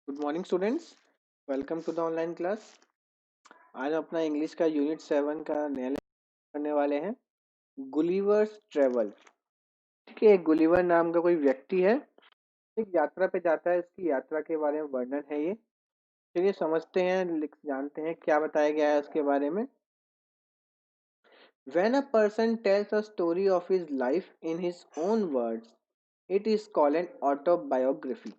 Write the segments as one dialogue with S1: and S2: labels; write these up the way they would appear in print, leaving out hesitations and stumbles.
S1: Good morning students. Welcome to the online class. आज हम अपना इंग्लिश का यूनिट 7 का नया लेक्चर करने वाले हैं। Gulliver's travel. ठीक है, गुलिवर नाम का कोई व्यक्ति है, एक यात्रा पे जाता है। इसकी यात्रा के बारे में वर्णन है ये। चलिए समझते हैं, जानते हैं क्या बताया गया है उसके बारे में। When a person tells a story of his life in his own words, it is called an autobiography.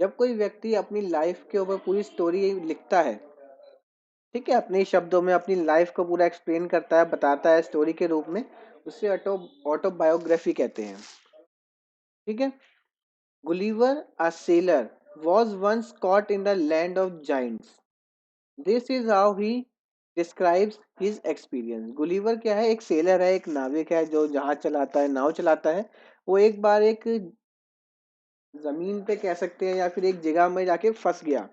S1: जब कोई व्यक्ति अपनी लाइफ के ऊपर पूरी स्टोरी लिखता है, ठीक है, अपने शब्दों में अपनी लाइफ को पूरा एक्सप्लेन करता है, बताता है स्टोरी के रूप में, उसे ऑटोबायोग्राफी कहते हैं। ठीक है। Gulliver a sailor was once caught in the land of giants. This is how he describes his experience. Gulliver क्या है? एक सेलर है, एक नाविक है जो जहाज चलाता है, नाव चलाता है। वो एक बार एक जमीन पे कह सकते हैं या फिर एक जगह में जाके फंस गया।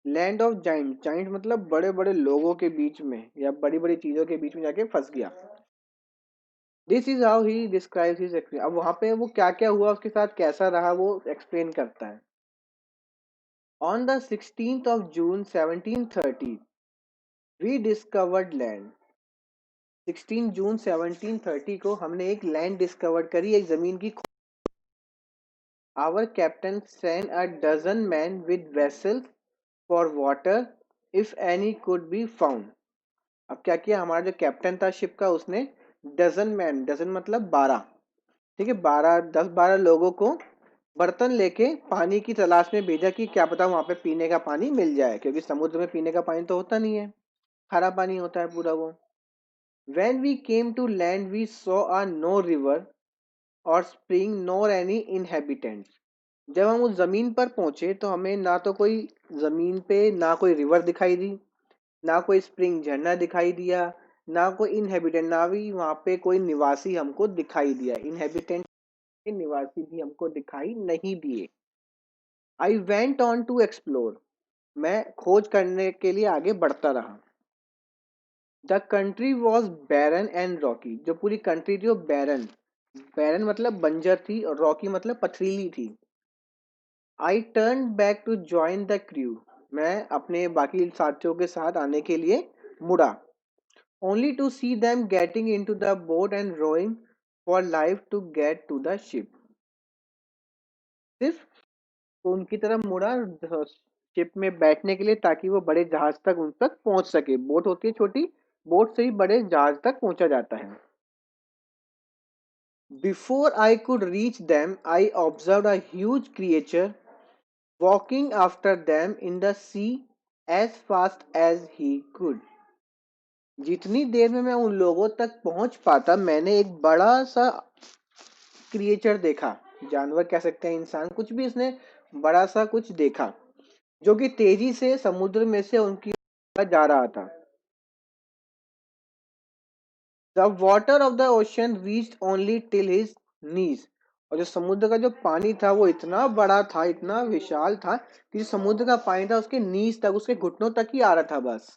S1: लैंड ऑफ जाइंट, जाइंट मतलब बड़े बड़े लोगों के बीच में या बड़ी बड़ी चीजों के बीच में जाके फंस गया। This is how he describes his experience. अब वहां पे वो क्या क्या हुआ उसके साथ, कैसा रहा, वो एक्सप्लेन करता है। On the 16th of June 1730 we discovered land. 16 जून 1730 को हमने एक लैंड डिस्कवर करी, एक जमीन की। Our captain send a dozen man with vessels for water if any could be found. अब क्या किया हमारा जो कैप्टन था शिप का, उसने डजन मैन, डजन मतलब 12, ठीक है, 12 10-12 लोगों को बर्तन लेके पानी की तलाश में भेजा कि क्या पता वहां पे पीने का पानी मिल जाए, क्योंकि समुद्र में पीने का पानी तो होता नहीं है, खारा पानी होता है पूरा वो। When we came to land we saw a no river or spring nor any inhabitants. जब हम उस जमीन पर पहुंचे तो हमें ना तो कोई जमीन पे ना कोई रिवर दिखाई दी, ना कोई स्प्रिंग झरना दिखाई दिया, ना कोई इनहेबिटेंट, ना भी वहां पे कोई निवासी हमको दिखाई दिया। इनहेबिटेंट के निवासी भी हमको दिखाई नहीं दिए। I went on to explore. मैं खोज करने के लिए आगे बढ़ता रहा। The country was barren and rocky. जो पूरी कंट्री थी वो बैरन, बैरन मतलब बंजर थी, और रॉकी मतलब पथरीली थी। I turn back to join the crew. मैं अपने बाकी साथियों के साथ आने के लिए मुड़ा। Only to see them getting in to the boat and rowing for life to get to the ship. सिर्फ उनकी तरफ मुड़ा शिप में बैठने के लिए, ताकि वो बड़े जहाज तक उन तक पहुंच सके। बोट होती है छोटी, बोट से ही बड़े जहाज तक पहुंचा जाता है। Before I could reach them, I observed a huge creature walking after them in the sea as fast as he could. जितनी देर में मैं उन लोगों तक पहुंच पाता, मैंने एक बड़ा सा क्रिएचर देखा। जानवर कह सकते हैं, इंसान, कुछ भी, इसने बड़ा सा कुछ देखा जो कि तेजी से समुद्र में से उनकी ओर जा रहा था। The water of the ocean reached only till his knees. और जो समुद्र का जो पानी था वो इतना बड़ा था, इतना विशाल था कि जो समुद्र का पानी था उसके नीज तक, उसके घुटनों तक ही आ रहा था बस।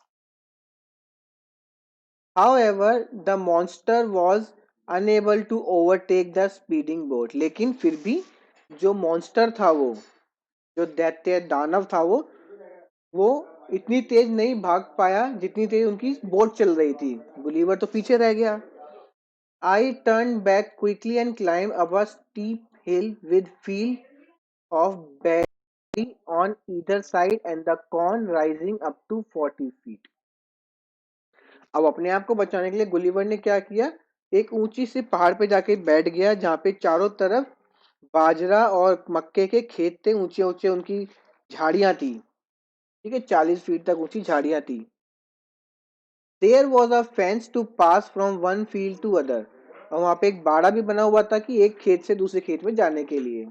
S1: However, the monster was unable to overtake the speeding boat. लेकिन फिर भी जो मॉन्स्टर था, वो जो दैत्य दानव था, वो इतनी तेज नहीं भाग पाया जितनी तेज उनकी बोट चल रही थी। गुलीवर तो पीछे रह गया। I turned back quickly and climbed up a steep hill with field of berry on either side and the corn rising up to 40 feet. अब अपने आप को बचाने के लिए गुलिवर ने क्या किया, एक ऊंची सी पहाड़ पे जाके बैठ गया जहाँ पे चारों तरफ बाजरा और मक्के के खेत थे, ऊंचे ऊंचे उनकी झाड़ियां थी। ठीक है, 40 फीट तक ऊंची झाड़ियां थी। There was a fence to pass from one field to other. और वहां पे एक बाड़ा भी बना हुआ था कि एक खेत से दूसरे खेत में जाने के लिए।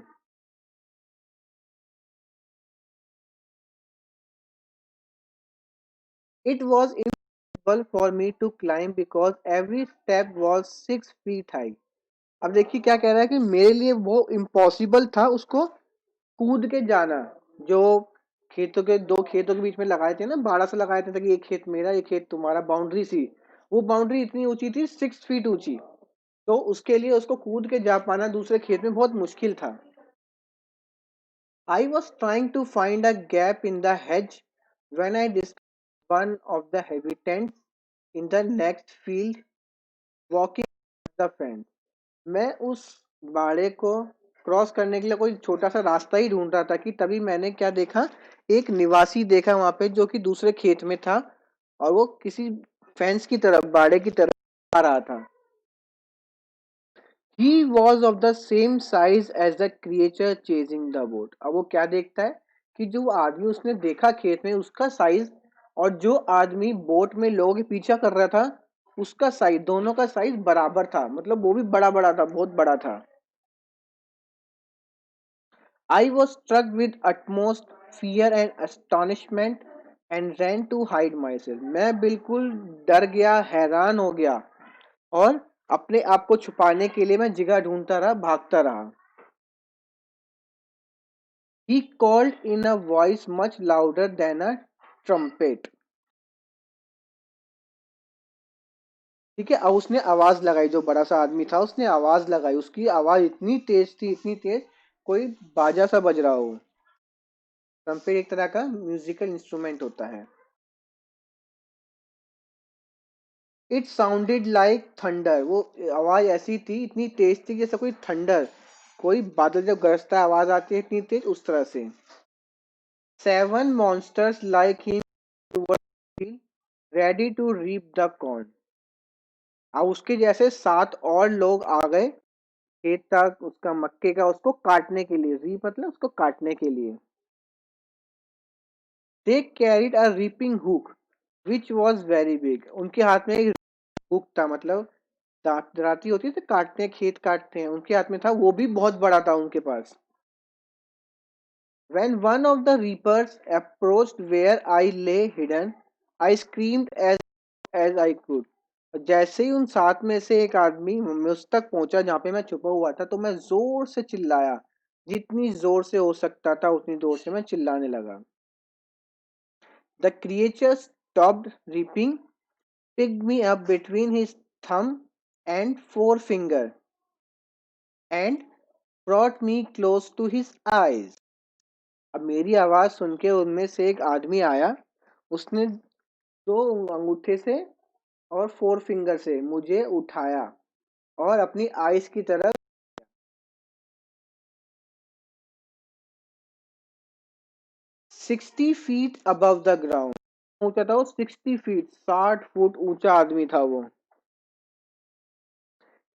S1: It was impossible for me to climb because every step was 6 feet high. अब देखिए क्या कह रहा है कि मेरे लिए वो इम्पॉसिबल था उसको कूद के जाना। जो खेतों के, दो खेतों के बीच में लगाए थे ना, बाड़ा से लगाए थे कि एक खेत मेरा एक खेत तुम्हारा, बाउंड्री सी। वो बाउंड्री इतनी ऊंची थी, 6 फीट ऊंची। तो उसके लिए उसको कूद के जा पाना दूसरे खेत में बहुत मुश्किल था। I was trying to find a gap in the hedge when I discovered one of the habitants in the next field walking the fence. मैं उस बाड़े को क्रॉस करने के लिए कोई छोटा सा रास्ता ही ढूंढ रहा था कि तभी मैंने क्या देखा, एक निवासी देखा वहां पे जो कि दूसरे खेत में था और वो किसी फेंस की तरफ, बाड़े की तरफ आ रहा था. He was of the same size as the creature chasing the boat. अब वो क्या देखता है कि जो आदमी उसने देखा खेत में उसका साइज और जो आदमी बोट में लोगों के पीछा कर रहा था उसका साइज, दोनों का साइज बराबर था. मतलब वो भी बड़ा बड़ा था, बहुत बड़ा था. I was struck with utmost fear and astonishment and ran to hide myself. मैं बिल्कुल डर गया, हैरान हो गया और अपने आप को छुपाने के लिए मैं जगह ढूंढता रहा, भागता रहा. He called in a voice much louder than a trumpet. ठीक है, अब उसने आवाज लगाई. जो बड़ा सा आदमी था उसने आवाज लगाई. उसकी आवाज इतनी तेज थी, इतनी तेज, कोई बाजा सा बज रहा हो. ट्रम्पेट एक तरह का म्यूजिकल इंस्ट्रूमेंट होता है. It sounded like thunder. वो आवाज ऐसी थी, इतनी तेज थी जैसे कोई थंडर, कोई बादल जब गरजता है आवाज आती है इतनी तेज, उस तरह से. Seven monsters like him ready to reap the corn. अब उसके जैसे 7 और लोग आ गए खेत तक, उसका मक्के का, उसको काटने के लिए. रीप मतलब उसको काटने के लिए. दे carried a reaping hook which was very big. उनके हाथ में एक हुक था, मतलब दराती होती है तो काटते हैं, खेत काटते हैं, उनके हाथ में था, वो भी बहुत बड़ा था उनके पास. When one of the reapers approached where I lay hidden, I screamed as I could. जैसे ही उन 7 में से एक आदमी मुझ तक पहुंचा जहां पे मैं छुपा हुआ था, तो मैं जोर से चिल्लाया. जितनी जोर से हो सकता था उतनी जोर से मैं चिल्लाने लगा. The creature stopped reaping, picked me up between his thumb and forefinger, and brought me close to his eyes. अब मेरी आवाज सुन के उनमें से एक आदमी आया. उसने 2 अंगूठे से और 4 फिंगर से मुझे उठाया और अपनी आइस की तरफ. 60 फीट अबव द ग्राउंड. ऊंचा था वो, 60 फीट, 60 फुट ऊंचा आदमी था वो.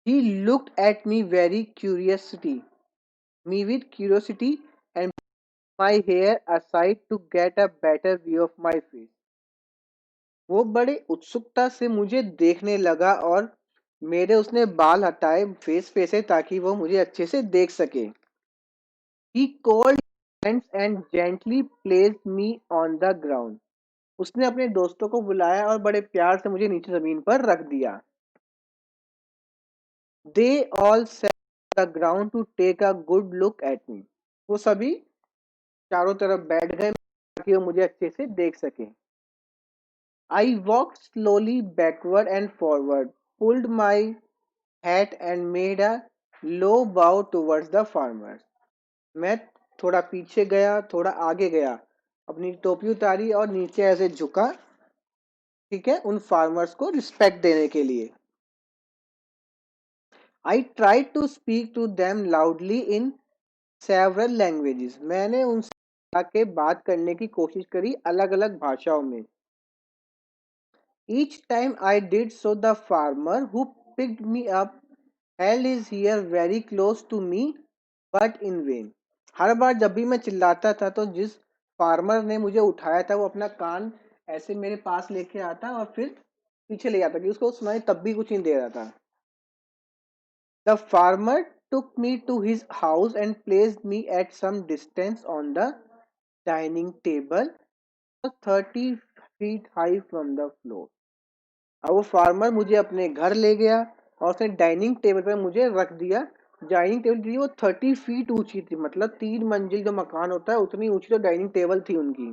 S1: He looked at me very curiosity me with curiosity and my hair aside to get a better view of my face. वो बड़े उत्सुकता से मुझे देखने लगा और मेरे उसने बाल हटाए फेस पे से ताकि वो मुझे अच्छे से देख सके. He called friends and gently placed me on the ground. उसने अपने दोस्तों को बुलाया और बड़े प्यार से मुझे नीचे जमीन पर रख दिया. They all sat on the ground to take a good look at me. वो सभी चारों तरफ बैठ गए ताकि वो मुझे अच्छे से देख सके. I walked slowly backward and forward, pulled my hat and made a low bow towards the farmers. मैं थोड़ा पीछे गया, थोड़ा आगे गया, अपनी टोपी उतारी और नीचे ऐसे झुका, ठीक है, उन फार्मर्स को रिस्पेक्ट देने के लिए. I try to speak to them loudly in several languages. मैंने उनसे आके बात करने की कोशिश करी अलग अलग भाषाओं में. Each time I did so the farmer who picked me up held his ear very close to me but in vain. हर बार जब भी मैं चिल्लाता था तो जिस फार्मर ने मुझे उठाया था वो अपना कान ऐसे मेरे पास लेके आता और फिर पीछे ले जाता कि उसको सुनाई, तब भी कुछ नहीं दे रहा था. The farmer took me to his house and placed me at some distance on the dining table, 30 feet high from the floor. अब वो फार्मर मुझे अपने घर ले गया और उसने डाइनिंग टेबल पर मुझे रख दिया. डाइनिंग टेबल थी वो 30 फीट ऊंची थी, मतलब 3 मंजिल जो मकान होता है उतनी ऊंची तो डाइनिंग टेबल थी उनकी.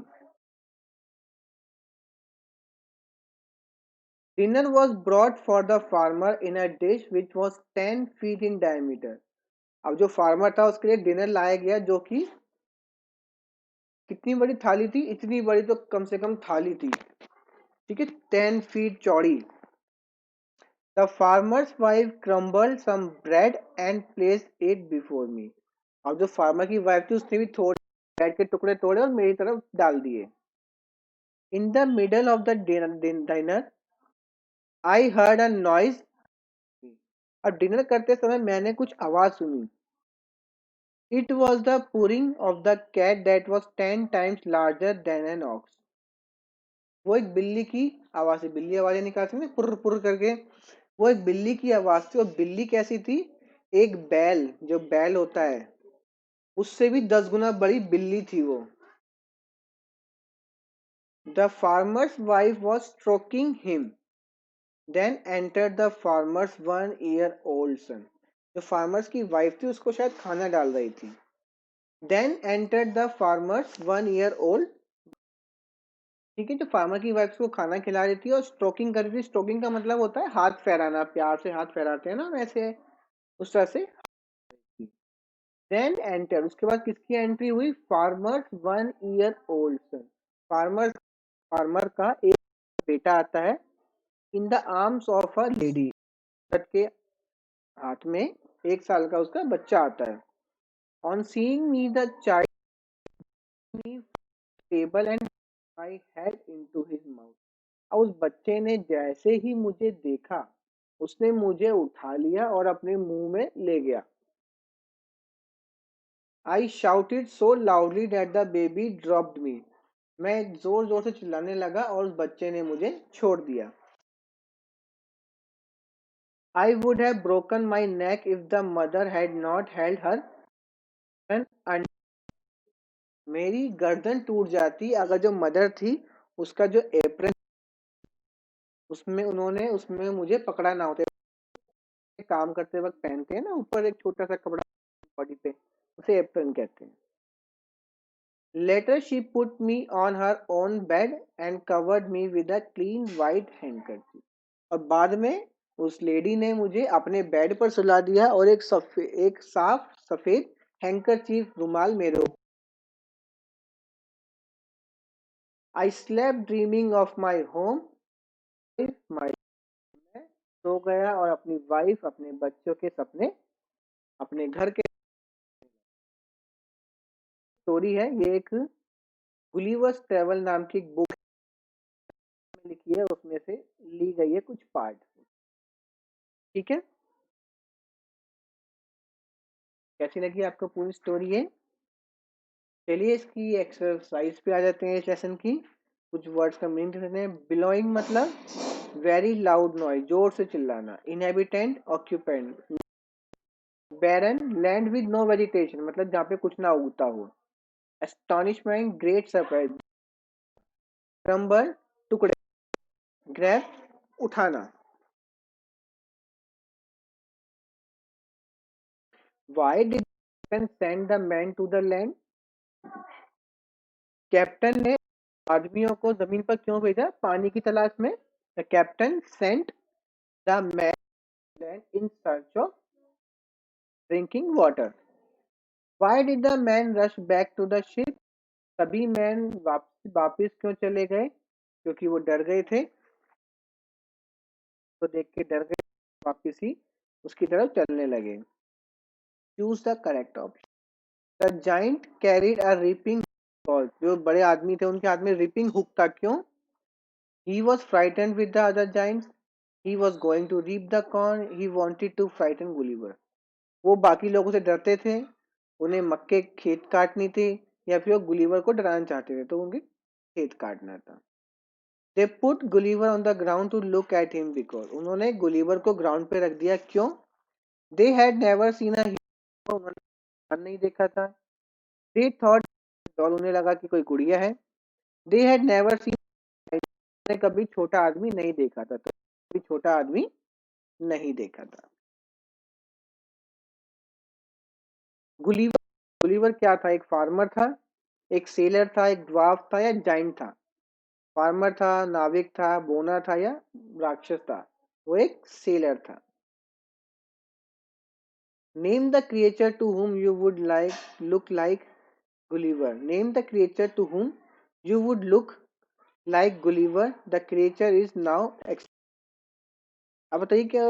S1: Dinner was brought for the farmer in a dish which was 10 feet in diameter. अब जो फार्मर था उसके लिए डिनर लाया गया जो कि कितनी बड़ी थाली थी? इतनी बड़ी तो कम से कम थाली थी, ठीक है, 10 feet चौड़ी। The farmer's wife crumbled some bread and placed it before me. अब जो फार्मर की वाइफ थी उसने भी थोड़े ब्रेड के टुकड़े तोड़े और मेरी तरफ डाल दिए। In the middle of the dinner I heard a noise. अब डिनर करते समय मैंने कुछ आवाज सुनी। It was the purring of the cat that was 10 times larger than an ox. वो एक बिल्ली की आवाज थी, बिल्ली आवाजें निकालती है ना पुर पुर करके, वो एक बिल्ली की आवाज थी। और बिल्ली कैसी थी? एक बैल, जो बैल होता है उससे भी 10 गुना बड़ी बिल्ली थी वो। The farmer's wife was stroking him, then enter the farmer's 1 year old son. जो फार्मर्स की वाइफ थी उसको शायद खाना डाल रही थी। Then enter the farmer's 1 year old, ठीक है, जो फार्मर की वाइफ को खाना खिला रही थी और स्ट्रोकिंग कर रही थी। स्ट्रोकिंग का मतलब होता है हाथ फहराना, प्यार से हाथ फहराते हैं ना, वैसे उस तरह से। देन एंटर, उसके बाद किसकी एंट्री हुई? फार्मर्स 1 year old सन। फार्मर फार्मर का एक बेटा आता है। In the arms of a lady, औरत के हाथ में 1 साल का उसका बच्चा आता है। On seeing me the child table and my head into his mouth. और उस बच्चे ने जैसे ही मुझे देखा उसने मुझे उठा लिया और अपने मुंह में ले गया। I shouted so loudly that the baby dropped मी। मैं जोर जोर से चिल्लाने लगा और उस बच्चे ने मुझे छोड़ दिया। I would have broken my neck if the mother had not held her. मेरी गर्दन टूट जाती अगर जो मदर थी उसका जो एप्रन, उसमें मुझे पकड़ा ना होता। काम करते वक्त पहनते हैं ना ऊपर एक छोटा सा कपड़ा बॉडी पे, उसे एप्रन कहते हैं। Later she put me on her own bed and covered me with a clean white handkerchief. और बाद में उस लेडी ने मुझे अपने बेड पर सुला दिया और एक साफ सफेद हैंकरचीफ, रुमाल मेरे ऊपर। I slept dreaming of my home, my, सो गया और अपनी वाइफ, अपने बच्चों के सपने, अपने घर के। स्टोरी है ये, एक गुलिवर्स ट्रेवल नाम की एक बुक में लिखी है, उसमें से ली गई है कुछ पार्ट, ठीक है। कैसी लगी आपको पूरी स्टोरी है? चलिए इसकी एक्सरसाइज पे आ जाते हैं इस लेसन की। कुछ वर्ड्स का मीनिंग देते हैं। बिलोइंग मतलब वेरी लाउड नॉइज, जोर से चिल्लाना। Inhabitant, occupant. Barren, land with no vegetation, मतलब जहाँ पे कुछ ना उगता हो। Astonishment, great surprise. क्रम्बल, टुकड़े। ग्रैब, उठाना। Why did the captain send the men to the land? Captain ने आदमियों को जमीन पर क्यों भेजा? पानी की तलाश में। The captain sent the men to land in search of drinking water. Why did the men rush back to the ship? सभी मैन वापिस क्यों चले गए? क्योंकि वो डर गए थे, तो देख के डर गए, वापिस ही उसकी तरफ चलने लगे। Choose the correct option. The giant carried a reaping hook. जो बड़े आदमी थे उनके हाथ में reaping hook था, क्यों? He was frightened with the other giants. He was going to reap the corn. He wanted to frighten Gulliver. वो बाकी लोगों से डरते थे, उन्हें मक्के खेत काटनी थी, या फिर वो गुलीवर को डराना चाहते थे तो उनके खेत काटना था। They put Gulliver on the ground to look at him because, उन्होंने गुलीवर को ग्राउंड पे रख दिया, क्यों? They had never seen a hero, उन्होंने नहीं देखा था। They thought, और उन्हें लगा कि कोई गुड़िया है। They had never seen, ने कभी छोटा आदमी नहीं देखा था, तो कभी छोटा आदमी नहीं देखा था। गुलीवर, गुलीवर क्या था? एक फार्मर था, एक सेलर था, एक ड्वार्फ था, या जाइंट था? फार्मर था, नाविक था, बोना था, या राक्षस था? वो एक सेलर था। Name the creature to whom you would like look like Gulliver. Name the creature to whom you would look like Gulliver. The creature is now अब बताइए क्या।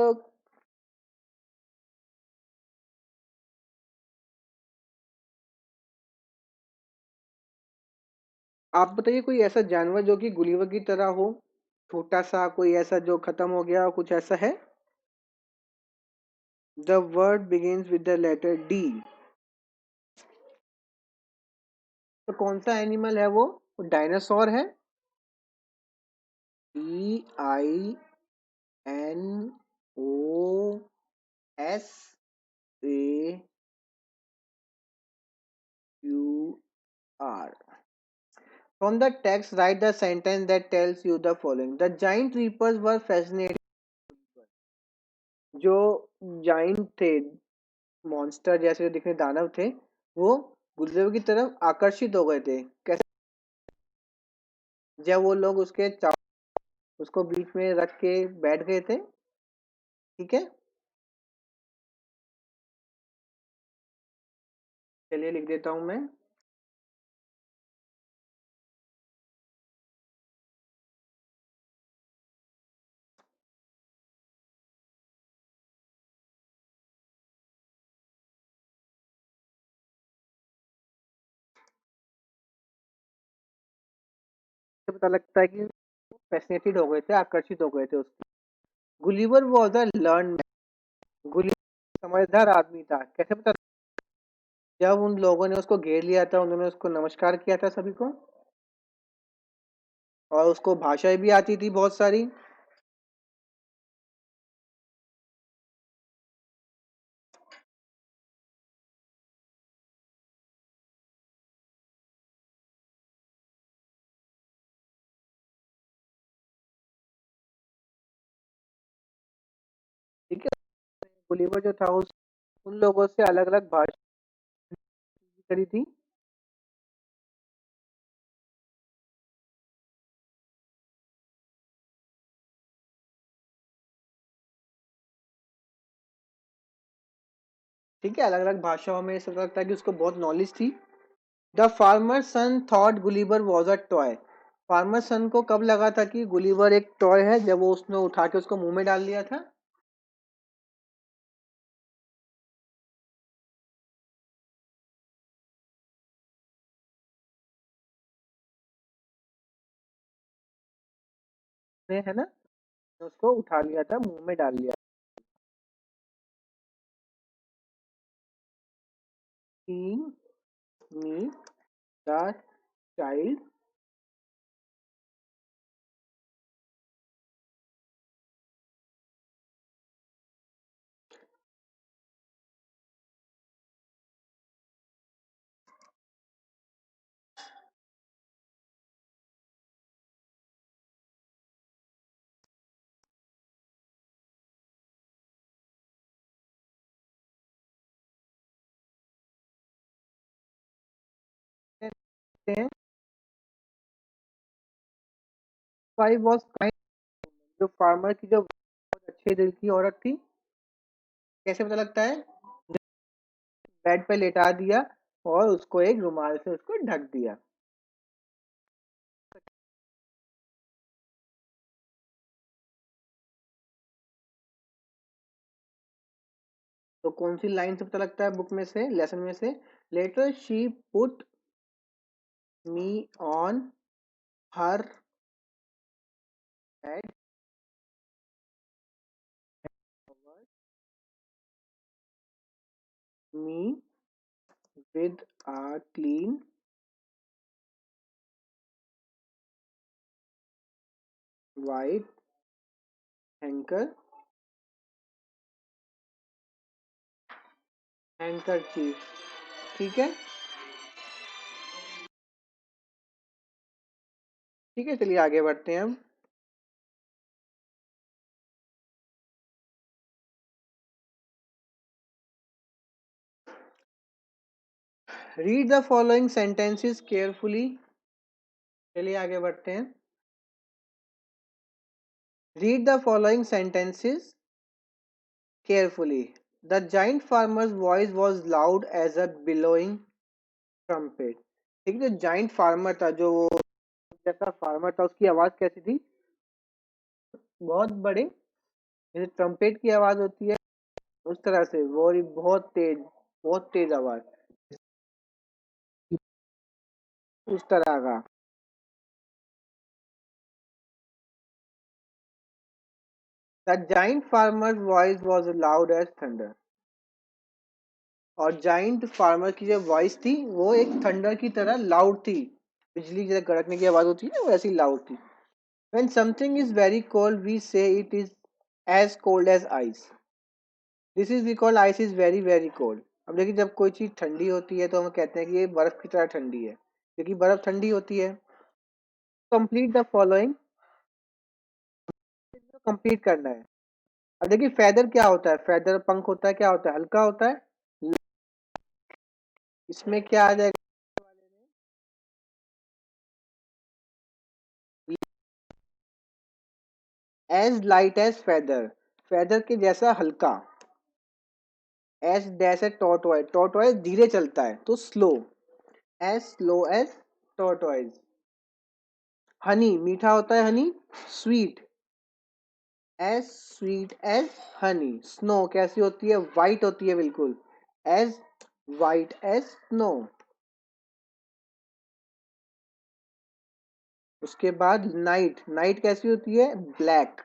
S1: आप बताइए कोई ऐसा जानवर जो कि गुलिवर की तरह हो, छोटा सा कोई ऐसा जो खत्म हो गया हो, कुछ ऐसा है। The word begins with the letter D. तो कौन सा एनिमल है वो डायनासोर है। DINOSAUR। From the text, write the sentence that tells you the following. The giant reapers were fascinated. जो जाइंट थे, मॉन्स्टर जैसे दिखने दानव थे, वो गुरुदेव की तरफ आकर्षित हो गए थे। कैसे? जब वो लोग उसको बीच में रख के बैठ गए थे। ठीक है, चलिए लिख देता हूं मैं। तो पता लगता है कि फैसिनेटेड हो गए थे, आकर्षित हो गए थे उसको। Gulliver was a learn. Gulliver समझदार आदमी था। कैसे पता? जब उन लोगों ने उसको घेर लिया था, उन्होंने उसको नमस्कार किया था सभी को, और उसको भाषाएं भी आती थी बहुत सारी। ठीक है, गुलिवर जो था उन लोगों से अलग अलग भाषा करी थी। ठीक है, अलग अलग भाषाओं में ऐसा लगता है कि उसको बहुत नॉलेज थी। The farmer son thought Gulliver was a toy. Farmer son को कब लगा था कि गुलिवर एक टॉय है? जब वो उसने उठा के उसको मुंह में डाल दिया था। है ना, उसको उठा लिया था, मुंह में डाल लिया। Seeing me, the child हैं, वाई वॉज काइंड। जो फार्मर की जो बहुत अच्छे दिल की औरत थी। कैसे पता लगता है? बेड पे लेटा दिया और उसको एक रुमाल से उसको ढक दिया। तो कौन सी लाइन से पता लगता है बुक में से, लेसन में से? Later she put me on her head me with a clean white handker handkerchief। ठीक है, ठीक है, चलिए आगे बढ़ते हैं हम। Read the following sentences carefully. चलिए आगे बढ़ते हैं। Read the following sentences carefully. The giant farmer's voice was loud as a billowing trumpet. ठीक है, जो जाइंट फार्मर था, जो जैसा फार्मर था, उसकी आवाज कैसी थी? बहुत बड़े, जैसे ट्रम्पेट की आवाज होती है उस तरह से, वो बहुत तेज आवाज, उस तरह का। The giant farmer voice was loud as thunder. और जाइंट फार्मर की जो वॉइस थी वो एक थंडर की तरह लाउड थी, बिजली जैसे कड़कने की आवाज होती है ना, वैसी लाउड थी। When something is very cold, we say it is as cold as ice. This is because ice is very very cold. अब देखिए, जब कोई चीज ठंडी होती है तो हम कहते हैं कि ये बर्फ की तरह ठंडी है, क्योंकि बर्फ ठंडी होती है। कंप्लीट द फॉलोइंग, कंप्लीट करना है। अब देखिए, फेदर क्या होता है? फेदर पंख होता है, क्या होता है? हल्का होता है। इसमें क्या आ जाएगा? As light as feather, feather के जैसा हल्का। एज डैश है टॉर्टोइज, टॉर्टोइज धीरे चलता है तो slow, as slow as tortoise. Honey मीठा होता है, honey sweet, as sweet as honey. Snow कैसी होती है? वाइट होती है बिल्कुल, एज वाइट एज स्नो। उसके बाद नाइट, नाइट कैसी होती है? Black,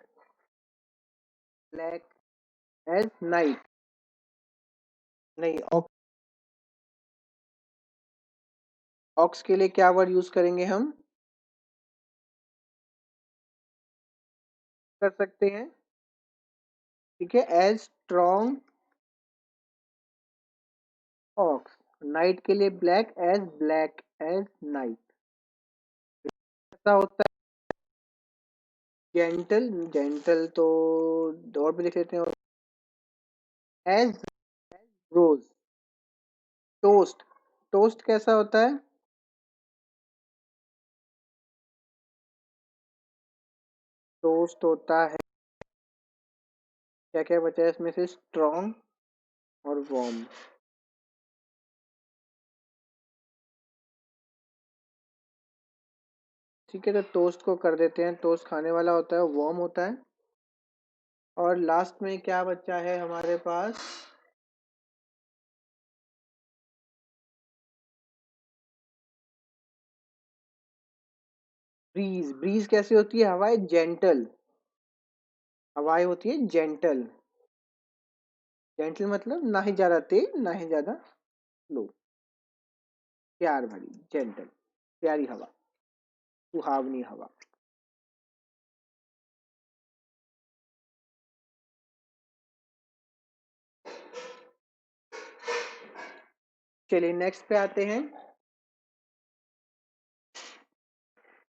S1: black as night. नहीं, ऑक्स के लिए क्या वर्ड यूज करेंगे हम? कर सकते हैं, ठीक है, एज स्ट्रॉन्ग ऑक्स। नाइट के लिए ब्लैक एज नाइट। ऐसा होता है जेंटल, जेंटल तो और भी लिख लेते हैं, एज रोज। टोस्ट, टोस्ट कैसा होता है? टोस्ट होता है, क्या क्या बचा है इसमें से? स्ट्रॉन्ग और वार्म। ठीक है, तो टोस्ट को कर देते हैं, टोस्ट खाने वाला होता है, वार्म होता है। और लास्ट में क्या बचा है हमारे पास? ब्रीज, ब्रीज कैसी होती है? हवाएं जेंटल, हवाएं होती है जेंटल। जेंटल मतलब ना ही ज्यादा तेज ना ही ज्यादा स्लो, प्यार भरी, जेंटल, प्यारी हवा, सुहावनी हवा। चलिए नेक्स्ट पे आते हैं।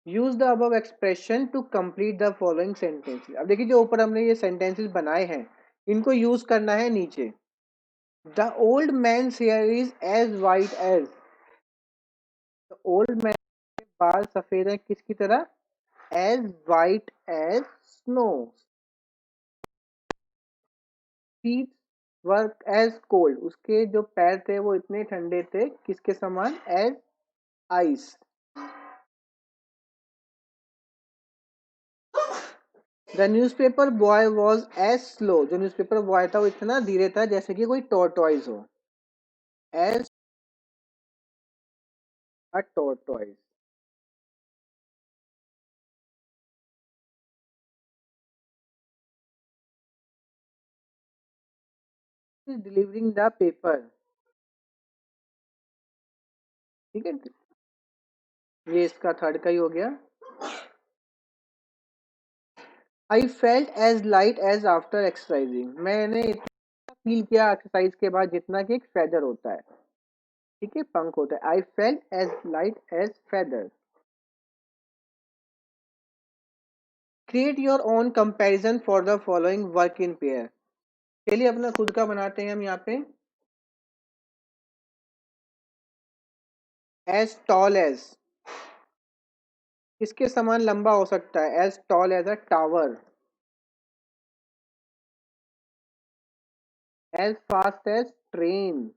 S1: Use the above expression to complete the following sentences. अब देखिए, जो ऊपर हमने ये सेंटेंसेस बनाए हैं, इनको यूज करना है नीचे। The old man hair is as white as, old man के बाल सफेद है किसकी तरह? As white as snow. Feet work as cold, उसके जो पैर थे वो इतने ठंडे थे, किसके समान? As ice. The newspaper boy was as slow, जो न्यूज़पेपर बॉय था वो इतना धीरे था जैसे कि कोई टॉर्टोइज हो, as a tortoise. Delivering the paper, ठीक है, ये इसका थर्ड का ही हो गया। I felt as light as after exercising, मैंने इतना फील किया एक्सरसाइज के बाद जितना कि एक फेदर होता है, ठीक है, पंख होता है। I felt as light as feather. Create your own comparison for the following work in pair. चलिए अपना खुद का बनाते हैं हम यहाँ पे। एज टॉल एज, किसके समान लंबा हो सकता है? As tall as a tower. As fast as train.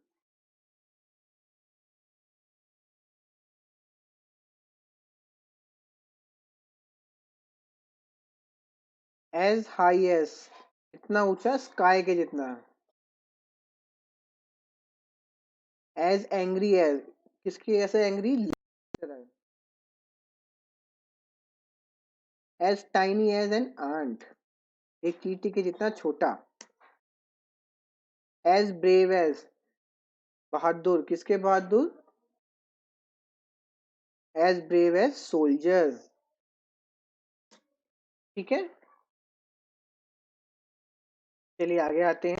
S1: As high as, इतना ऊंचा स्काई के जितना। एज एंग्री एज, किसकी ऐसे angry? As tiny as an ant, एक चींटी के जितना छोटा। एज ब्रेव एज, बहादुर, किसके बहादुर? As brave as soldiers. ठीक है, चलिए आगे आते हैं।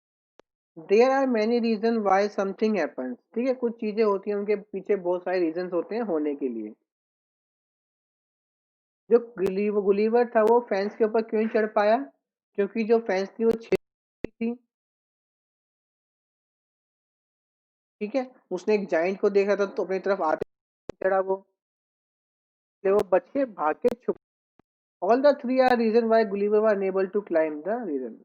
S1: There are many reason why something happens. ठीक है, कुछ चीजें होती हैं, उनके पीछे बहुत सारे रीजन होते हैं होने के लिए। जो गुलीवर था वो फेंस के ऊपर क्यों नहीं चढ़ पाया? क्योंकि जो फेंस थी वो छिड़ी थी। ठीक है, उसने एक जाइंट को देखा था तो अपनी तरफ आते चढ़ा वो, इसलिए वो बच के भाग के छुप। All the three are reason why Gulliver were unable to climb the reason.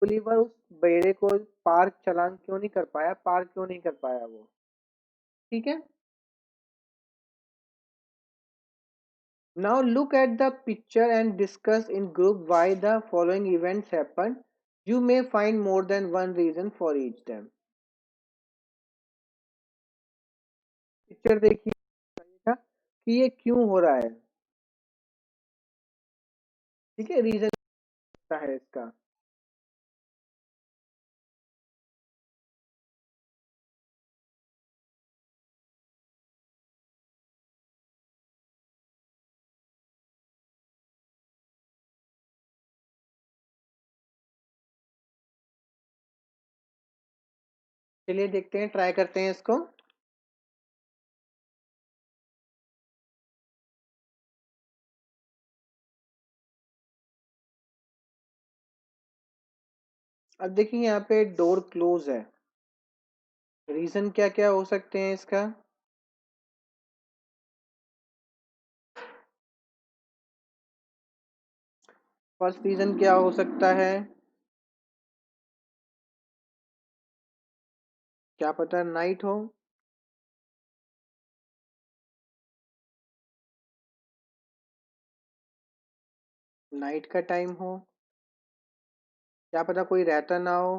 S1: Gulliver उस बेड़े को पार चलान क्यों नहीं कर पाया, पार क्यों नहीं कर पाया वो? ठीक है, now look at the picture and discuss in group why the following events happened. You may find more than one reason for each them. Picture देखिए कि ये क्यों हो रहा है। ठीक है, रीजन क्या है इसका? चलिए देखते हैं, ट्राई करते हैं इसको। अब देखिए यहाँ पे डोर क्लोज है, रीजन क्या क्या हो सकते हैं इसका? फर्स्ट रीजन क्या हो सकता है? क्या पता नाइट हो। नाइट का टाइम हो। क्या पता कोई रहता ना हो।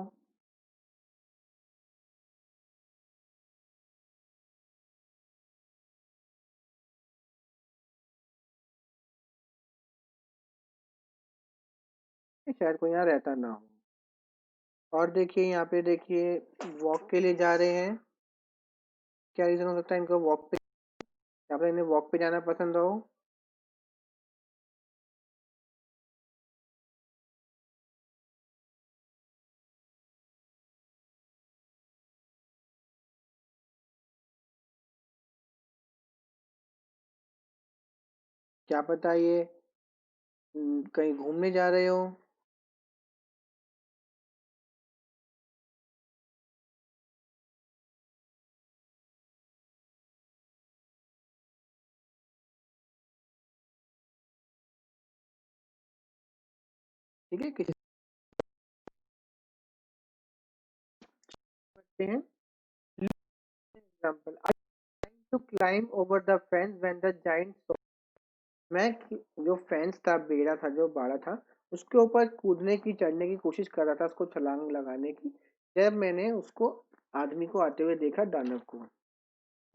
S1: शायद कोई यहाँ रहता ना हो। और देखिए यहाँ पे देखिए, वॉक के लिए जा रहे हैं। क्या रीजन हो सकता है इनको वॉक पे, यहाँ पर इन्हें वॉक पे जाना पसंद हो। क्या पता ये कहीं घूमने जा रहे हो। ठीक है, किसी सकते हैं example. To climb over the fence when the giant. मैं जो फेंस था, बेड़ा था, जो बाड़ा था, उसके ऊपर कूदने की, चढ़ने की कोशिश कर रहा था, उसको छलांग लगाने की, जब मैंने उसको आदमी को आते हुए देखा, दानव को।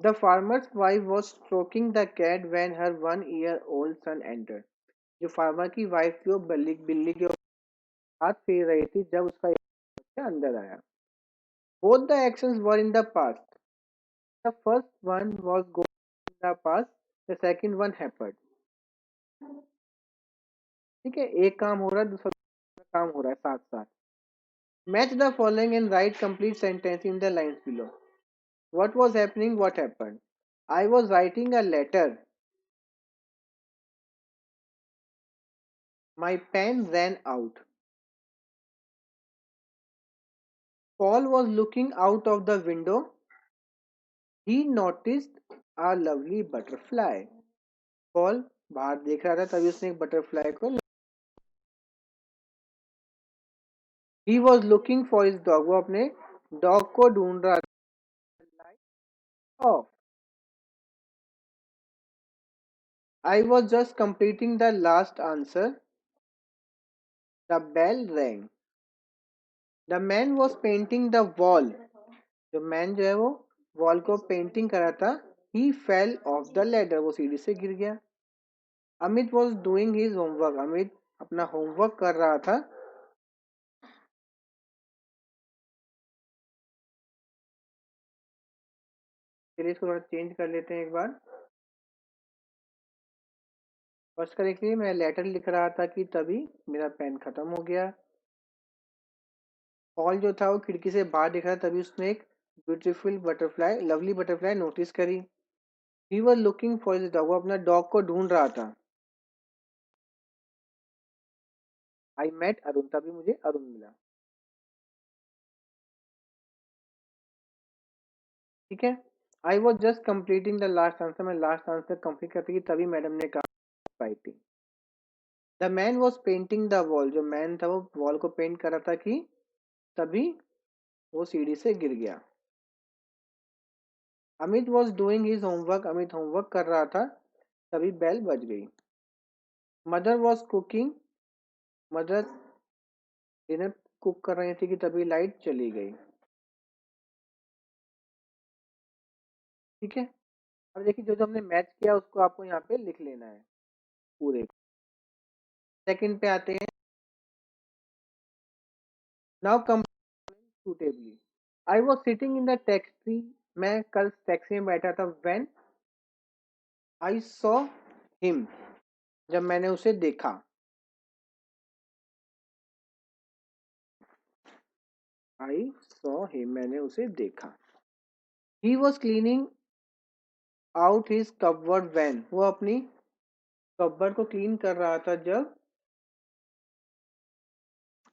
S1: The farmer's wife was stroking the cat when her 1 year old son enter. जो फार्मर की वाइफ थी वो बिल्ली बिल्ली के हाथ फेर रही थी जब उसका एक बच्चा अंदर आया। Both the actions were in the past. The first one was going in the past, the second one happened। ठीक है, एक काम हो रहा है, दूसरा काम हो रहा है साथ साथ। Match the following and write complete sentence in the lines below. What was happening, what happened? I was writing a letter, my pen ran out। Paul was looking out of the window, he noticed a lovely butterfly। पॉल बाहर देख रहा था, तभी उसने एक butterfly को। He was looking for his dog, वो अपने डॉग को ढूंढ रहा था। I was just completing the last answer, the bell rang. The man was painting the wall. जो मैन जो है वो वॉल को पेंटिंग कर रहा था। He fell off the ladder, वो सीढ़ी से गिर गया। Amit was doing his homework. Amit अपना होमवर्क कर रहा था। चलिए इसको थोड़ा चेंज कर लेते हैं एक बार। फर्स्ट का देखिए, मैं लेटर लिख रहा था कि तभी मेरा पेन खत्म हो गया। पॉल जो था वो खिड़की से बाहर दिख रहा था, तभी उसने एक beautiful butterfly, lovely butterfly notice करी। He was looking for his dog, वो अपना डॉग को ढूंढ रहा था। आई मेट अरुण, तभी मुझे अरुण मिला। ठीक है। आई was just completing the last answer, मैं लास्ट आंसर कंप्लीट करती थी तभी मैडम ने कहा writing. The man was painting the wall, जो मैन था वो वॉल को पेंट कर रहा था कि तभी वो सीढ़ी से गिर गया। Amit was doing his homework, Amit homework कर रहा था तभी बेल बज गई। Mother was cooking, mother dinner cook कर रही थी कि तभी लाइट चली गई। ठीक है। अब देखिए जो जो हमने मैच किया उसको आपको यहाँ पे लिख लेना है पूरे। सेकंड पे आते हैं। Now come suitably. I was sitting in the taxi, मैं कल टैक्सी में बैठा था। व्हेन आई सॉ हिम, जब मैंने उसे देखा। आई सॉ हिम, मैंने उसे देखा। He was cleaning out his cupboard when, वो अपनी कपबोर्ड को क्लीन कर रहा था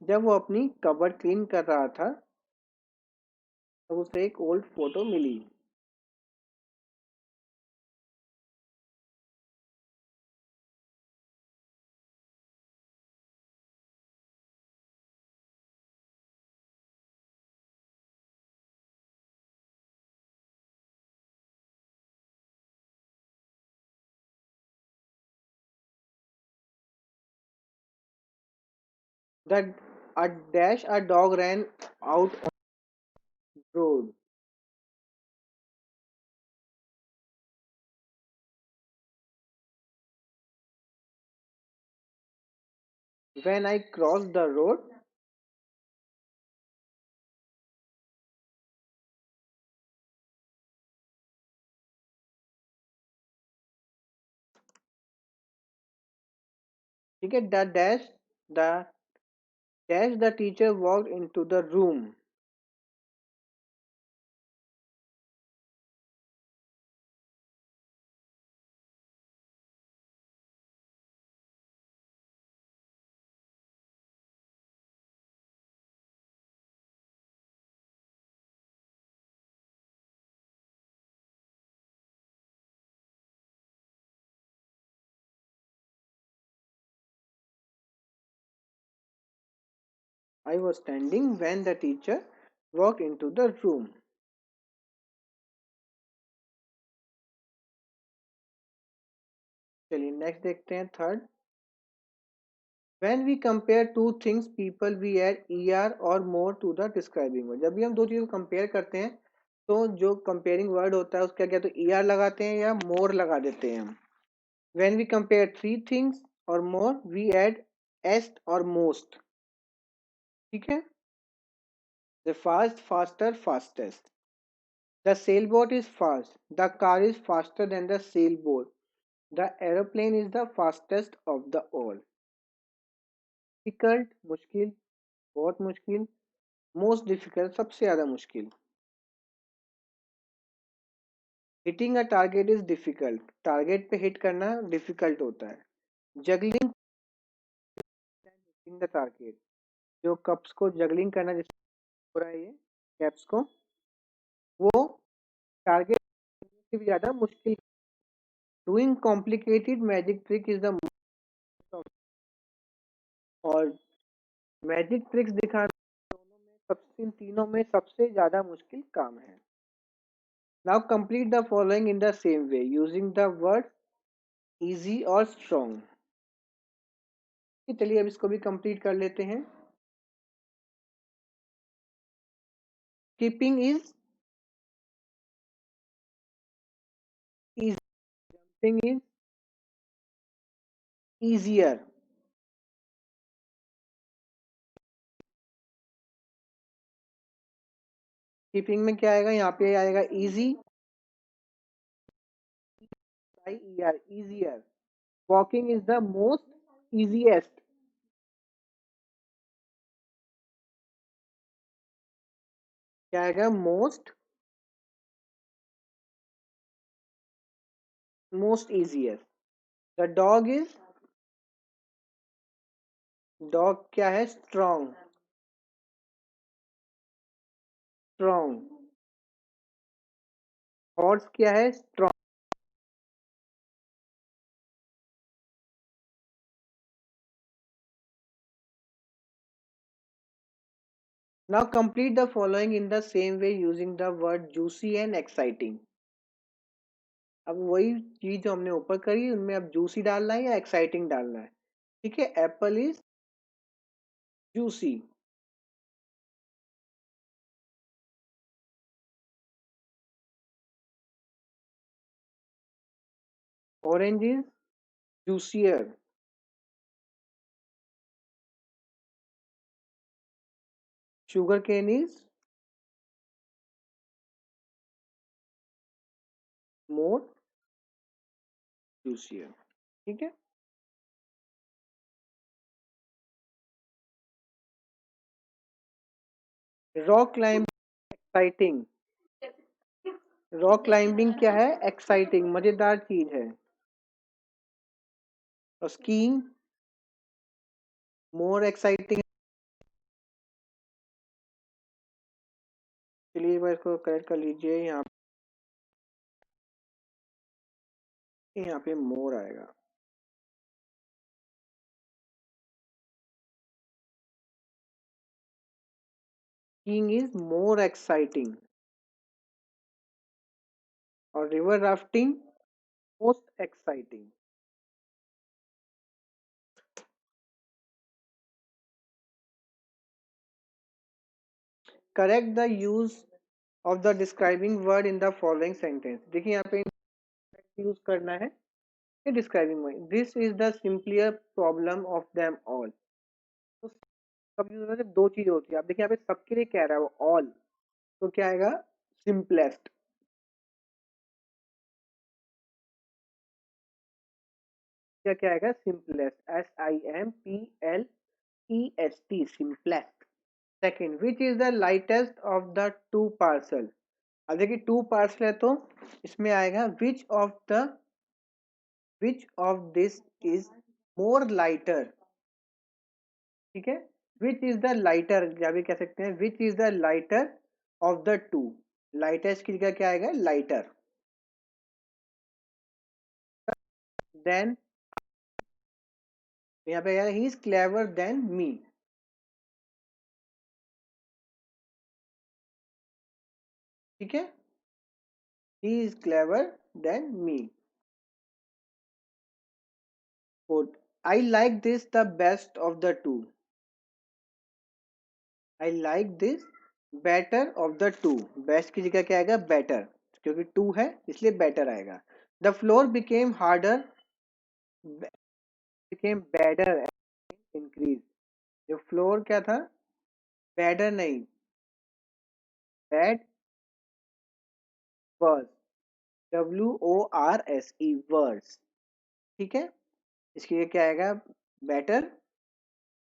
S1: जब वो अपनी कपबोर्ड क्लीन कर रहा था तब उसे एक ओल्ड फोटो मिली। The a dash a dog ran out on the road. When I crossed the road, ठीक है। The dash the teacher walked into the room. I was standing when the teacher walked into the room. चलिए next देखते हैं third. When we compare two things, people we add er or more to the describing word. जब भी हम दो चीजों को compare करते हैं तो जो कंपेयरिंग वर्ड होता है उसका क्या तो er लगाते हैं या more लगा देते हैं हम। When we compare three things or more, we add est or most. ठीक है। The fast, faster, fastest. The sailboat is fast. The car is faster than the sailboat. The aeroplane is the fastest of the all. Difficult, मुश्किल, बहुत मुश्किल। Most difficult, सबसे ज्यादा मुश्किल। Hitting a target is difficult, target पे hit करना difficult होता है। जगलिंग हिटिंग द टारगेट, जो कप्स को जगलिंग करना जिससे हो रहा है ये कैप्स को, वो टारगेट से भी ज्यादा मुश्किल। Doing complicated magic trick is the, और मैजिक ट्रिक्स दिखाना दोनों में सबसे, इन तीनों में सबसे ज्यादा मुश्किल काम है। Now complete the following in the same way using the word easy और स्ट्रॉन्ग। चलिए अब इसको भी कंप्लीट कर लेते हैं। Keeping is is jumping is easier. Keeping में क्या आएगा, यहाँ पे आएगा easy, I E R, easier. Walking is the most easiest. क्या आएगा, most easiest. The dog is, dog क्या है, स्ट्रॉन्ग, स्ट्रॉन्ग। हॉर्स क्या है, strong. Now complete the following in the same way using the word juicy and exciting. अब वही चीज जो हमने ऊपर करी उनमें अब जूसी डालना है या एक्साइटिंग डालना है। ठीक है, apple is juicy, orange is juicier, sugar cane is more juicier. ठीक है, rock climbing exciting. Rock climbing क्या है, एक्साइटिंग, मजेदार चीज है। और स्कीइंग मोर एक्साइटिंग। चलिए एक बार इसको करेक्ट कर लीजिए, यहाँ पे मोर आएगा। Skiing is more exciting. और river rafting most exciting. Correct the use of the describing word in the following sentence. देखिए यहाँ पे यूज करना है ये describing word, this is the simplier problem of them all. तो सब यूज में सिर्फ दो चीज होती है। आप देखिए यहाँ पे सबके लिए कह रहा है वो ऑल, तो क्या आएगा, सिंपलेस्ट। क्या क्या आएगा, simplest, SIMPLEST, simplest. Second, which is the lightest of the two parcel. अब देखिए टू पार्सल है तो इसमें आएगा which of this is more lighter. ठीक है, विच इज द लाइटर, या भी कह सकते हैं which is the lighter of the two. Lightest की जगह क्या आएगा, लाइटर। देन यहाँ पे आएगा he is clever than me. ठीक है, he is clever than me. Fourth, I like this the best of the two. I like this better of the two. Best की जगह क्या आएगा, बेटर, क्योंकि टू है इसलिए बेटर आएगा। The floor became harder, became better, increase. जो floor क्या था, बेटर नहीं, बैड, वर्स, WORSE, वर्स। ठीक है, इसके लिए क्या आएगा, better,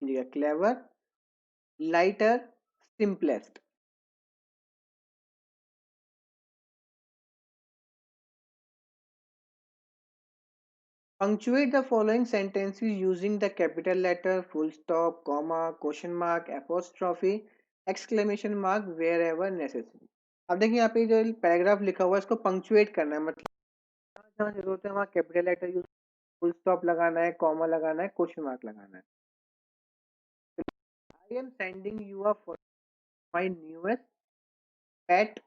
S1: clever, lighter, simplest. Punctuate the following sentences using the capital letter, full stop, comma, question mark, apostrophe, exclamation mark wherever necessary. अब देखिए यहाँ पे जो पैराग्राफ लिखा हुआ है इसको पंक्चुएट करना है, मतलब जहाँ जहाँ जरूरत है वहाँ capital letter use, full stop लगाना है, कॉमा लगाना है, क्वेश्चन मार्क लगाना है। I am sending you a my newest pet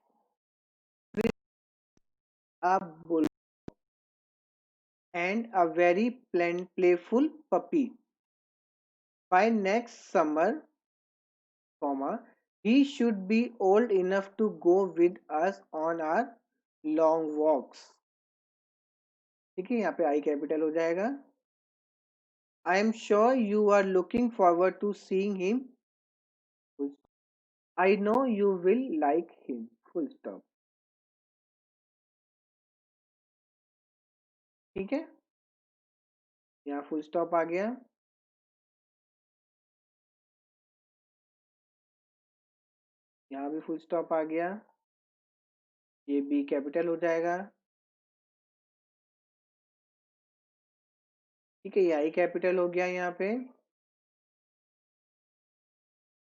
S1: a bull and a very playful puppy. By next summer, comma, he should be old enough to go with us on our long walks. ठीक है, यहाँ पे आई capital हो जाएगा. I am sure you are looking forward to seeing him. I know you will like him. Full stop. ठीक है, यहाँ full stop आ गया. यहाँ भी फुल स्टॉप आ गया. ये बी कैपिटल हो जाएगा. ठीक है, ये आई कैपिटल हो गया यहाँ पे.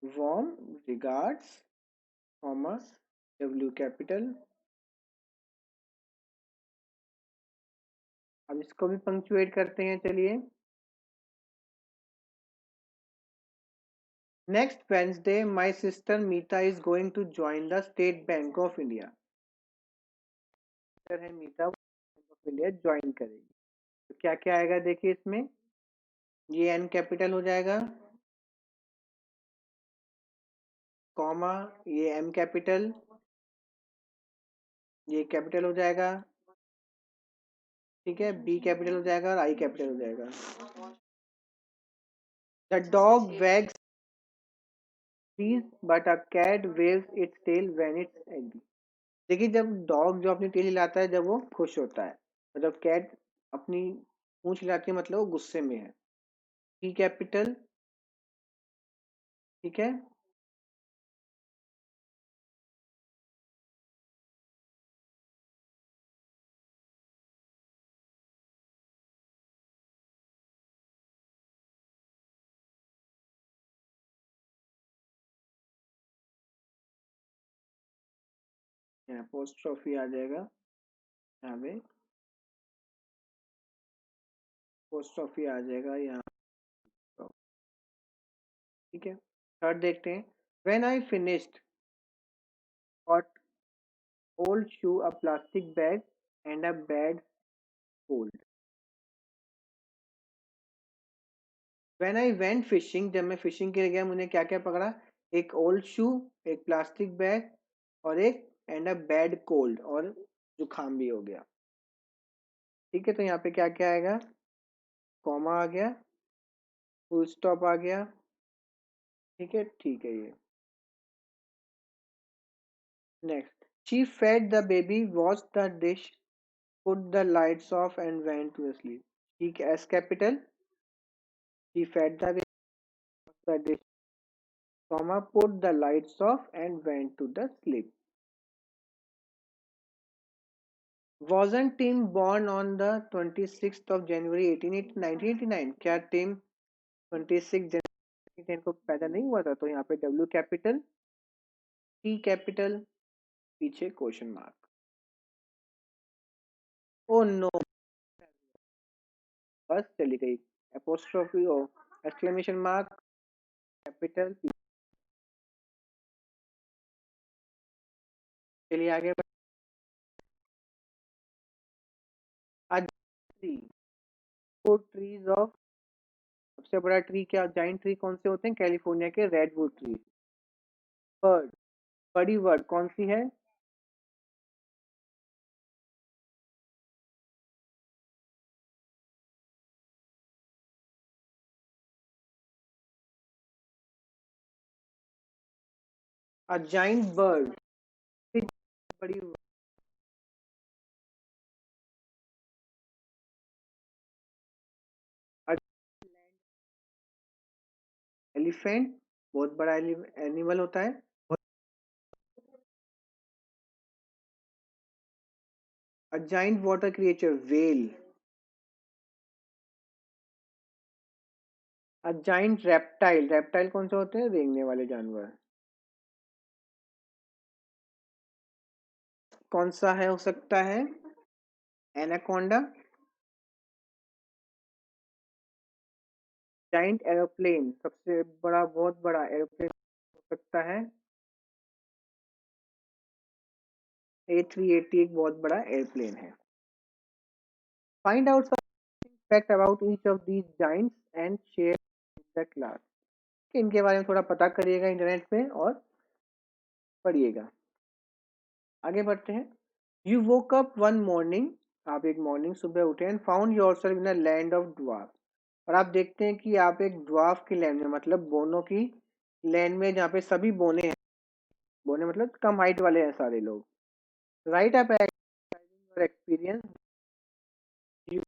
S1: Warm regards, Thomas, W capital. अब इसको भी पंक्चुएट करते हैं. चलिए. Next Wednesday my sister Meeta is going to join the State Bank of India. है मीता बैंक ऑफ इंडिया ज्वाइन करेगी. तो क्या क्या आएगा देखिए इसमें. ये एन कैपिटल हो जाएगा, कॉमा, ये एम कैपिटल, ये कैपिटल हो जाएगा. ठीक है, बी कैपिटल हो जाएगा और आई कैपिटल हो जाएगा. The dog wags trees but a cat waves its tail when it's angry. देखिए, जब डॉग जो अपनी टेल हिलाता है जब वो खुश होता है, और जब कैट अपनी पूंछ हिलाती है मतलब वो गुस्से में है. E capital. ठीक है, यहाँ पोस्ट्रॉफी आ जाएगा. यहाँ पे पोस्ट्रॉफी आ जाएगा यहाँ. ठीक है, थर्ड देखते हैं. When I finished got old shoe, a plastic bag and a bad cold. When I went fishing, जब मैं फिशिंग के लिए गया मैंने क्या क्या पकड़ा. एक ओल्ड शू, एक प्लास्टिक बैग और एक एंड अ बैड कोल्ड, और जुकाम भी हो गया. ठीक है, तो यहाँ पे क्या क्या आएगा. कॉमा आ गया, फुल स्टॉप आ गया. ठीक है, ठीक है. ये next. She fed the baby, wash the dish, put the lights off and went to sleep. ठीक है, S capital. She fed the dish, comma, put the lights off and went to the sleep. Wasn't Tim born on the 26th of January 1989? क्या Tim 26 जनवरी को पैदा नहीं हुआ था. तो यहाँ पे W कैपिटल, T कैपिटल, पीछे क्वेश्चन मार्क. ओ नो, बस चली गई. एपोस्ट्रोफी ओ एक्सक्लेमेशन मार्क कैपिटल. चलिए आगे. ट्रीज ऑफ, सबसे बड़ा ट्री क्या, जाइंट ट्री कौन से होते हैं. कैलिफोर्निया के रेडवुड ट्री. बर्ड, बड़ी वर्ड कौन सी है. अ जाइंट बर्ड, बड़ी एलिफेंट, बहुत बड़ा एनिमल होता है. A giant water creature, whale. A giant reptile, reptile कौन से होते हैं, रेंगने वाले जानवर. कौन सा है, हो सकता है एनाकोंडा. जाइंट एरोप्लेन, सबसे बड़ा, बहुत बड़ा एरोप्लेन हो सकता है A380, एक बहुत बड़ा एयरप्लेन है. Find out fact about each of these Giants and share the class. कि इनके बारे में थोड़ा पता करिएगा इंटरनेट पे और पढ़िएगा। आगे बढ़ते हैं। You woke up one morning, आप एक मॉर्निंग सुबह उठे and found yourself in a land of dwarf, और आप देखते हैं कि आप एक ड्वार्फ की लैंड में, मतलब बोनों की लैंड में, जहाँ पे सभी बोने हैं। बोने मतलब कम हाइट वाले हैं सारे लोग। Right up your experience you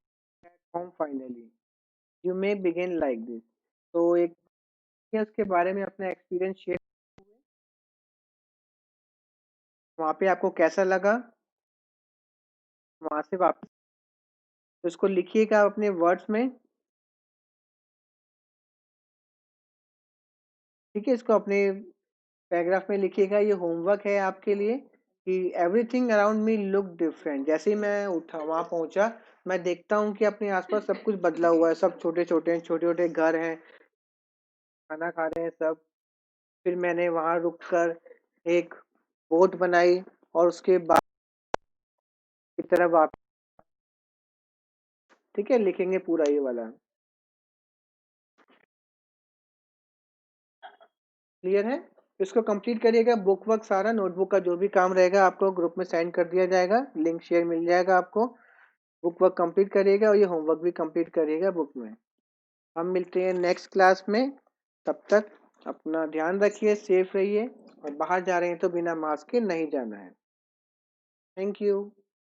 S1: home finally, you may begin like this. तो एक के बारे में अपना एक्सपीरियंस शेयर, वहाँ पे आपको कैसा लगा, वहाँ से वापस तो इसको लिखिएगा अपने वर्ड्स में। ठीक है, इसको अपने पैराग्राफ में लिखिएगा। ये होमवर्क है आपके लिए कि everything around me look different. जैसे ही मैं उठा वहाँ पहुँचा, मैं देखता हूँ कि अपने आसपास सब कुछ बदला हुआ है, सब छोटे छोटे हैं, छोटे छोटे घर हैं, खाना खा रहे हैं सब। फिर मैंने वहाँ रुक कर एक बोट बनाई और उसके बाद की तरफ आप, ठीक है, लिखेंगे पूरा ये वाला। क्लियर है? इसको कंप्लीट करिएगा। बुक वर्क सारा नोटबुक का जो भी काम रहेगा आपको ग्रुप में सेंड कर दिया जाएगा, लिंक शेयर मिल जाएगा आपको। बुक वर्क कंप्लीट करिएगा और ये होमवर्क भी कंप्लीट करिएगा बुक में। हम मिलते हैं नेक्स्ट क्लास में। तब तक अपना ध्यान रखिए, सेफ रहिए, और बाहर जा रहे हैं तो बिना मास्क के नहीं जाना है। Thank you.